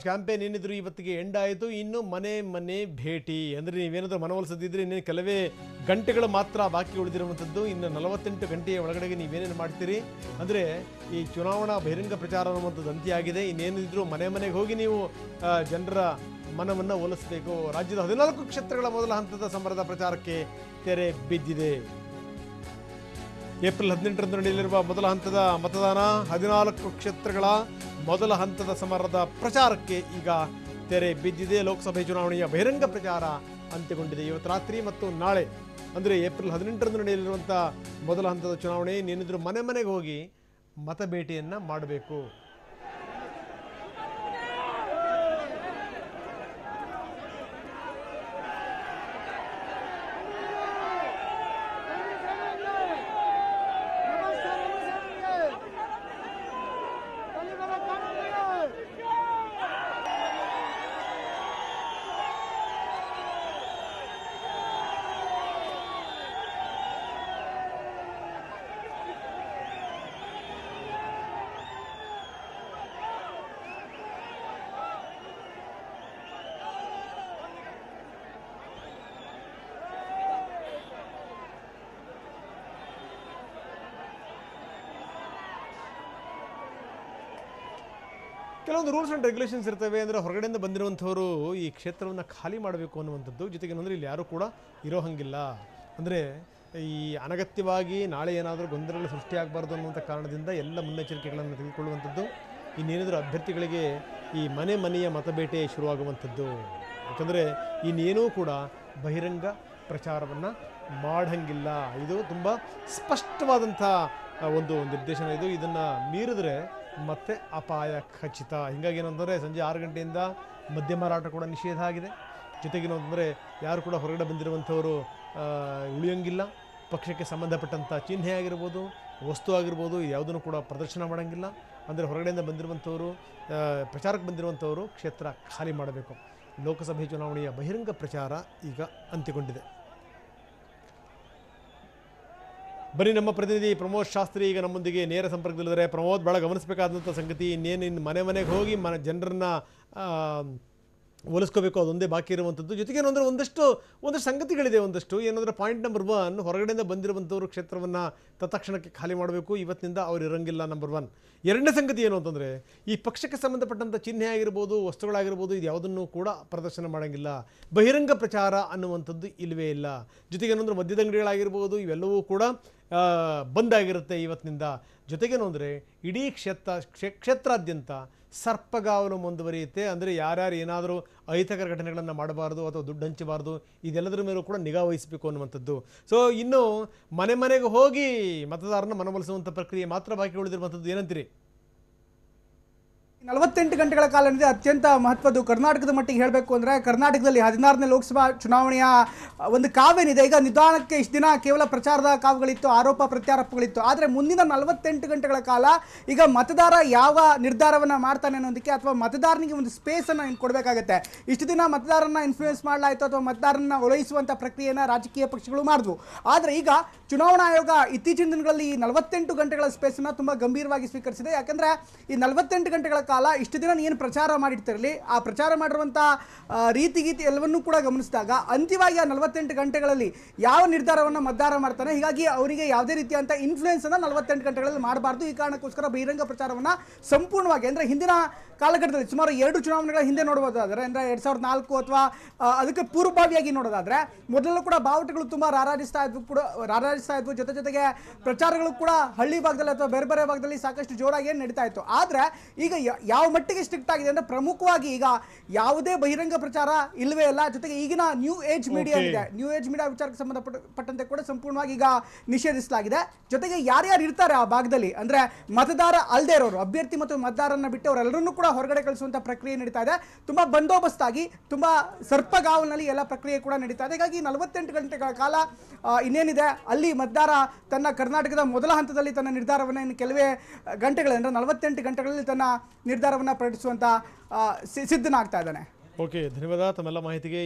Campaign ಏನಿದ್ರು ಇವತ್ತಿಗೆ end ಆಯಿತು. ಇನ್ನು ಮನೆ ಮನೆ ಭೇಟಿ ಅಂದರೆ ನೀವೇನಾದರೂ ಮನವೊಲಿಸದಿದ್ದರೆ ಇನ್ನೇನು ಕೆಲವೇ ಗಂಟೆಗಳು ಮಾತ್ರ ಬಾಕಿ ಉಳಿದಿರುವಂಥದ್ದು. ಇನ್ನು 48 ಗಂಟೆಯ ಒಳಗಡೆಗೆ ನೀವೇನೇನು ಮಾಡ್ತೀರಿ ಅಂದರೆ ಈ ಚುನಾವಣಾ ಬಹಿರಂಗ ಪ್ರಚಾರ ಅನ್ನುವಂಥದ್ದು ಅಂತ್ಯ ಆಗಿದೆ. ಇನ್ನೇನಿದ್ರು ಮನೆ ಮನೆಗೆ ಹೋಗಿ ನೀವು ಜನರ ಮನವನ್ನು ಒಲಿಸಬೇಕು. ರಾಜ್ಯದ 14 ಕ್ಷೇತ್ರಗಳ ಮೊದಲ ಹಂತದ ಸಮರದ ಪ್ರಚಾರಕ್ಕೆ ತೆರೆ ಬಿದ್ದಿದೆ. ಏಪ್ರಿಲ್ 18ರಂದು ನಡೆಯಲಿರುವ ಮೊದಲ ಹಂತದ ಮತದಾನ, 14 ಕ್ಷೇತ್ರಗಳ ಮೊದಲ ಹಂತದ ಸಮರದ ಪ್ರಚಾರಕ್ಕೆ ಈಗ ತೆರೆ ಬಿದ್ದಿದೆ. ಲೋಕಸಭೆ ಚುನಾವಣೆಯ ಬಹಿರಂಗ ಪ್ರಚಾರ ಅಂತ್ಯಗೊಂಡಿದೆ. ಇವತ್ತು ರಾತ್ರಿ ಮತ್ತು ನಾಳೆ ಅಂದರೆ ಏಪ್ರಿಲ್ 18ರಂದು ನಡೆಯಲಿರುವಂಥ ಮೊದಲ ಹಂತದ ಚುನಾವಣೆ ಇನ್ನೇನಿದ್ರು ಮನೆ ಮನೆಗೆ ಹೋಗಿ ಮತ ಭೇಟಿಯನ್ನು ಮಾಡಬೇಕು. ಕೆಲವೊಂದು ರೂಲ್ಸ್ ಆ್ಯಂಡ್ ರೆಗ್ಯುಲೇಷನ್ಸ್ ಇರ್ತವೆ. ಅಂದರೆ ಹೊರಗಡೆಯಿಂದ ಬಂದಿರುವಂಥವರು ಈ ಕ್ಷೇತ್ರವನ್ನು ಖಾಲಿ ಮಾಡಬೇಕು ಅನ್ನುವಂಥದ್ದು. ಜೊತೆಗೆ ಏನಂದರೆ ಇಲ್ಲಿ ಯಾರೂ ಕೂಡ ಇರೋ ಹಂಗಿಲ್ಲ. ಅಂದರೆ ಈ ಅನಗತ್ಯವಾಗಿ ನಾಳೆ ಏನಾದರೂ ಗೊಂದಲಗಳು ಸೃಷ್ಟಿಯಾಗಬಾರ್ದು ಅನ್ನುವಂಥ ಕಾರಣದಿಂದ ಎಲ್ಲ ಮುನ್ನೆಚ್ಚರಿಕೆಗಳನ್ನು ತೆಗೆದುಕೊಳ್ಳುವಂಥದ್ದು. ಇನ್ನೇನಾದರೂ ಅಭ್ಯರ್ಥಿಗಳಿಗೆ ಈ ಮನೆ ಮನೆಯ ಮತಬೇಟೆ ಶುರುವಾಗುವಂಥದ್ದು. ಯಾಕಂದರೆ ಇನ್ನೇನೂ ಕೂಡ ಬಹಿರಂಗ ಪ್ರಚಾರವನ್ನು ಮಾಡಂಗಿಲ್ಲ. ಇದು ತುಂಬ ಸ್ಪಷ್ಟವಾದಂಥ ಒಂದು ನಿರ್ದೇಶನ ಇದು. ಇದನ್ನು ಮೀರಿದ್ರೆ ಮತ್ತೆ ಅಪಾಯ ಖಚಿತ. ಹೀಗಾಗಿ ಏನಂತಂದರೆ ಸಂಜೆ 6 ಗಂಟೆಯಿಂದ ಮದ್ಯ ಮಾರಾಟ ಕೂಡ ನಿಷೇಧ ಆಗಿದೆ. ಜೊತೆಗೇನು ಅಂತಂದರೆ ಯಾರು ಕೂಡ ಹೊರಗಡೆ ಬಂದಿರುವಂಥವರು ಉಳಿಯೋಂಗಿಲ್ಲ. ಪಕ್ಷಕ್ಕೆ ಸಂಬಂಧಪಟ್ಟಂಥ ಚಿಹ್ನೆ ಆಗಿರ್ಬೋದು, ವಸ್ತು ಆಗಿರ್ಬೋದು, ಯಾವುದನ್ನು ಕೂಡ ಪ್ರದರ್ಶನ ಮಾಡೋಂಗಿಲ್ಲ. ಅಂದರೆ ಹೊರಗಡೆಯಿಂದ ಬಂದಿರುವಂಥವರು, ಪ್ರಚಾರಕ್ಕೆ ಬಂದಿರುವಂಥವರು ಕ್ಷೇತ್ರ ಖಾಲಿ ಮಾಡಬೇಕು. ಲೋಕಸಭೆ ಚುನಾವಣೆಯ ಬಹಿರಂಗ ಪ್ರಚಾರ ಈಗ ಅಂತ್ಯಗೊಂಡಿದೆ. ಬನ್ನಿ, ನಮ್ಮ ಪ್ರತಿನಿಧಿ ಪ್ರಮೋದ್ ಶಾಸ್ತ್ರಿ ಈಗ ನಮ್ಮೊಂದಿಗೆ ನೇರ ಸಂಪರ್ಕದಲ್ಲಿದ್ದಾರೆ. ಪ್ರಮೋದ್, ಭಾಳ ಗಮನಿಸಬೇಕಾದಂಥ ಸಂಗತಿ ಇನ್ನೇನು ಮನೆ ಮನೆಗೆ ಹೋಗಿ ಜನರನ್ನು ಒಲಿಸ್ಕೋಬೇಕು, ಅದೊಂದೇ ಬಾಕಿ ಇರುವಂಥದ್ದು. ಜೊತೆಗೇನು ಅಂದರೆ ಒಂದಷ್ಟು ಸಂಗತಿಗಳಿದೆ. ಒಂದಷ್ಟು ಏನಂದರೆ ಪಾಯಿಂಟ್ ನಂಬರ್ 1, ಹೊರಗಡೆಯಿಂದ ಬಂದಿರುವಂಥವ್ರು ಕ್ಷೇತ್ರವನ್ನು ತತ್ಕ್ಷಣಕ್ಕೆ ಖಾಲಿ ಮಾಡಬೇಕು. ಇವತ್ತಿನಿಂದ ಅವ್ರು ಇರೋಂಗಿಲ್ಲ, ನಂಬರ್ 1. ಎರಡನೇ ಸಂಗತಿ ಏನು ಅಂತಂದರೆ ಈ ಪಕ್ಷಕ್ಕೆ ಸಂಬಂಧಪಟ್ಟಂಥ ಚಿಹ್ನೆ ಆಗಿರ್ಬೋದು, ವಸ್ತುಗಳಾಗಿರ್ಬೋದು, ಇದು ಯಾವುದನ್ನು ಕೂಡ ಪ್ರದರ್ಶನ ಮಾಡೋಂಗಿಲ್ಲ. ಬಹಿರಂಗ ಪ್ರಚಾರ ಅನ್ನುವಂಥದ್ದು ಇಲ್ಲವೇ ಇಲ್ಲ. ಜೊತೆಗೇನಂದ್ರೆ ಮದ್ಯದ ಅಂಗಡಿಗಳಾಗಿರ್ಬೋದು, ಇವೆಲ್ಲವೂ ಕೂಡ ಬಂದಾಗಿರುತ್ತೆ ಇವತ್ತಿನಿಂದ. ಜೊತೆಗೇನು ಅಂದರೆ ಇಡೀ ಕ್ಷೇತ್ರಾದ್ಯಂತ ಸರ್ಪಗಾವಲು ಮುಂದುವರಿಯುತ್ತೆ. ಅಂದರೆ ಯಾರ್ಯಾರು ಏನಾದರೂ ಅಹಿತಕರ ಘಟನೆಗಳನ್ನು ಮಾಡಬಾರ್ದು ಅಥವಾ ದುಡ್ಡು ಹಂಚಬಾರ್ದು, ಇದೆಲ್ಲದರ ಮೇಲೂ ಕೂಡ ನಿಗಾ ವಹಿಸಬೇಕು ಅನ್ನುವಂಥದ್ದು. ಸೊ ಇನ್ನು ಮನೆ ಮನೆಗೆ ಹೋಗಿ ಮತದಾರನ ಮನವೊಲಿಸುವಂಥ ಪ್ರಕ್ರಿಯೆ ಮಾತ್ರ ಬಾಕಿ ಉಳಿದಿರುವಂಥದ್ದು. ಏನಂತೀರಿ? 48 ಗಂಟೆಗಳ ಕಾಲ ಏನಿದೆ ಅತ್ಯಂತ ಮಹತ್ವದ್ದು. ಕರ್ನಾಟಕದ ಮಟ್ಟಿಗೆ ಹೇಳಬೇಕು ಅಂದರೆ ಕರ್ನಾಟಕದಲ್ಲಿ 16ನೇ ಲೋಕಸಭಾ ಚುನಾವಣೆಯ ಒಂದು ಕಾವೇನಿದೆ. ಈಗ ನಿಧಾನಕ್ಕೆ ಇಷ್ಟು ದಿನ ಕೇವಲ ಪ್ರಚಾರದ ಕಾವುಗಳಿತ್ತು, ಆರೋಪ ಪ್ರತ್ಯಾರೋಪಗಳಿತ್ತು. ಆದರೆ ಮುಂದಿನ 48 ಗಂಟೆಗಳ ಕಾಲ ಈಗ ಮತದಾರ ಯಾವ ನಿರ್ಧಾರವನ್ನು ಮಾಡ್ತಾನೆ ಅನ್ನೋದಕ್ಕೆ ಅಥವಾ ಮತದಾರನಿಗೆ ಒಂದು ಸ್ಪೇಸನ್ನು ಕೊಡಬೇಕಾಗತ್ತೆ. ಇಷ್ಟು ದಿನ ಮತದಾರನ ಇನ್ಫ್ಲೂಯೆನ್ಸ್ ಮಾಡಲಾಯಿತು ಅಥವಾ ಮತದಾರನ ಒಲೈಸುವಂಥ ಪ್ರಕ್ರಿಯೆಯನ್ನು ರಾಜಕೀಯ ಪಕ್ಷಗಳು ಮಾಡಿದ್ವು. ಆದರೆ ಈಗ ಚುನಾವಣಾ ಆಯೋಗ ಇತ್ತೀಚಿನ ದಿನಗಳಲ್ಲಿ ಈ 48 ಗಂಟೆಗಳ ಸ್ಪೇಸನ್ನು ತುಂಬ ಗಂಭೀರವಾಗಿ ಸ್ವೀಕರಿಸಿದೆ. ಯಾಕಂದರೆ ಈ 48 ಗಂಟೆಗಳ ಕಾಲ ಇಷ್ಟು ದಿನ ಏನು ಪ್ರಚಾರ ಮಾಡಿರ್ತಿರಲಿ, ಆ ಪ್ರಚಾರ ಮಾಡಿರುವಂಥ ರೀತಿ ಎಲ್ಲವನ್ನೂ ಕೂಡ ಗಮನಿಸಿದಾಗ ಅಂತಿಮವಾಗಿ ಆ 48 ಗಂಟೆಗಳಲ್ಲಿ ಯಾವ ನಿರ್ಧಾರವನ್ನು ಮತದಾರ ಮಾಡ್ತಾನೆ, ಹೀಗಾಗಿ ಅವರಿಗೆ ಯಾವುದೇ ರೀತಿಯಂಥ ಇನ್ಫ್ಲೂಯೆನ್ಸನ್ನು 48 ಗಂಟೆಗಳಲ್ಲಿ ಮಾಡಬಾರ್ದು. ಈ ಕಾರಣಕ್ಕೋಸ್ಕರ ಬಹಿರಂಗ ಪ್ರಚಾರವನ್ನು ಸಂಪೂರ್ಣವಾಗಿ ಅಂದರೆ ಹಿಂದಿನ ಕಾಲಘಟ್ಟದಲ್ಲಿ ಸುಮಾರು 2 ಚುನಾವಣೆಗಳ ಹಿಂದೆ ನೋಡಬಹುದಾದರೆ ಅಂದರೆ 2004 ಅಥವಾ ಅದಕ್ಕೆ ಪೂರ್ವಭಾವಿಯಾಗಿ ನೋಡೋದಾದರೆ ಮೊದಲು ಕೂಡ ಬಾವುಟಗಳು ತುಂಬ ರಾರಾಜಿಸ್ತಾ ಇದ್ವು. ಜೊತೆಗೆ ಪ್ರಚಾರಗಳು ಕೂಡ ಹಳ್ಳಿ ಭಾಗದಲ್ಲಿ ಅಥವಾ ಬೇರೆ ಬೇರೆ ಭಾಗದಲ್ಲಿ ಸಾಕಷ್ಟು ಜೋರಾಗಿ ನಡೀತಾ ಇತ್ತು. ಆದರೆ ಈಗ ಯಾವ ಮಟ್ಟಿಗೆ ಸ್ಟ್ರಿಕ್ಟ್ ಆಗಿದೆ ಅಂದರೆ ಪ್ರಮುಖವಾಗಿ ಈಗ ಯಾವುದೇ ಬಹಿರಂಗ ಪ್ರಚಾರ ಇಲ್ಲವೇ ಇಲ್ಲ. ಜೊತೆಗೆ ಈಗಿನ ನ್ಯೂ ಏಜ್ ಮೀಡಿಯಾ ಇದೆ, ನ್ಯೂ ಏಜ್ ಮೀಡಿಯಾ ವಿಚಾರಕ್ಕೆ ಸಂಬಂಧಪಟ್ಟಂತೆ ಕೂಡ ಸಂಪೂರ್ಣವಾಗಿ ಈಗ ನಿಷೇಧಿಸಲಾಗಿದೆ. ಜೊತೆಗೆ ಯಾರ್ಯಾರು ಇರ್ತಾರೆ ಆ ಭಾಗದಲ್ಲಿ ಅಂದರೆ ಮತದಾರ ಅಲ್ಲದೆ ಇರೋರು, ಅಭ್ಯರ್ಥಿ ಮತ್ತು ಮತದಾರರನ್ನ ಬಿಟ್ಟು ಅವರೆಲ್ಲರನ್ನೂ ಕೂಡ ಹೊರಗಡೆ ಕಳಿಸುವಂಥ ಪ್ರಕ್ರಿಯೆ ನಡೀತಾ ಇದೆ. ತುಂಬ ಬಂದೋಬಸ್ತಾಗಿ ತುಂಬ ಸರ್ಪಗಾವಲಿನಲ್ಲಿ ಎಲ್ಲ ಪ್ರಕ್ರಿಯೆ ಕೂಡ ನಡೀತಾ ಇದೆ. ಹೀಗಾಗಿ 48 ಗಂಟೆಗಳ ಕಾಲ ಇನ್ನೇನಿದೆ ಅಲ್ಲಿ ಮತದಾರ ತನ್ನ ಕರ್ನಾಟಕದ ಮೊದಲ ಹಂತದಲ್ಲಿ ತನ್ನ ನಿರ್ಧಾರವನ್ನು ಇನ್ನು ಕೆಲವೇ ಗಂಟೆಗಳಲ್ಲಿ 48 ಗಂಟೆಗಳಲ್ಲಿ ತನ್ನ ನಿರ್ಧಾರವನ್ನು ಪ್ರಕಟಿಸುವಂಥ ಸಿದ್ಧನಾಗ್ತಾ ಇದ್ದಾನೆ. ಓಕೆ, ಧನ್ಯವಾದ ತಮ್ಮೆಲ್ಲ ಮಾಹಿತಿಗೆ.